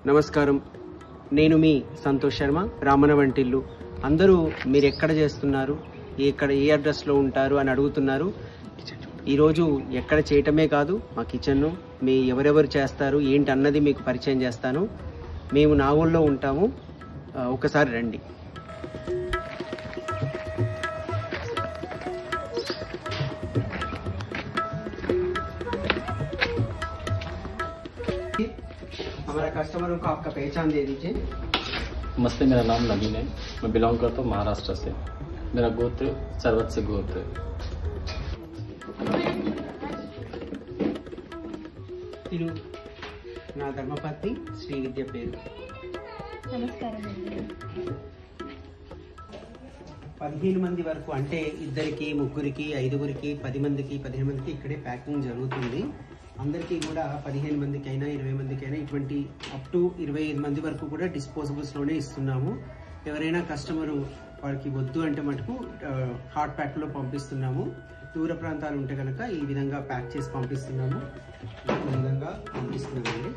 నమస్కారం, నేను మీ సంతోష్ శర్మ, రామన వంటిల్లు. అందరూ మీరు ఎక్కడ చేస్తున్నారు, ఎక్కడ ఏ అడ్రస్లో ఉంటారు అని అడుగుతున్నారు. ఈరోజు ఎక్కడ చేయటమే కాదు, మా కిచెన్ను మీ ఎవరెవరు చేస్తారు ఏంటి అన్నది మీకు పరిచయం చేస్తాను. మేము నాగోల్లో ఉంటాము, ఒకసారి రండి. हमारा कस्टमरों को आपका पहचान दे दीजिए। नमस्ते, मेरा नाम नवीन है। मैं बिलोंग करता हूँ महाराष्ट्र से। मेरा गोत्र सर्वत से गोत्र है। ना धर्मपत्नी श्री विद्या पेरू। నమస్కారం అండి. 15 మంది వరకు, అంటే ఇద్దరికి, ముగ్గురికి, 5గురికి, 10 మందికి, 15 మందికి ఇక్కడే ప్యాకింగ్ జరుగుతుంది. అందరికీ కూడా 15 మందికి అయినా 20 మందికి అయినా ఇటువంటి అప్ టు 25 మంది వరకు కూడా డిస్పోజబుల్స్లోనే ఇస్తున్నాము. ఎవరైనా కస్టమరు వాళ్ళకి వద్దు అంటే మటుకు హాట్ ప్యాక్లో పంపిస్తున్నాము. దూర ప్రాంతాలు ఉంటే కనుక ఈ విధంగా ప్యాక్ చేసి పంపిస్తున్నాము. ఈ విధంగా పంపిస్తున్నామండి.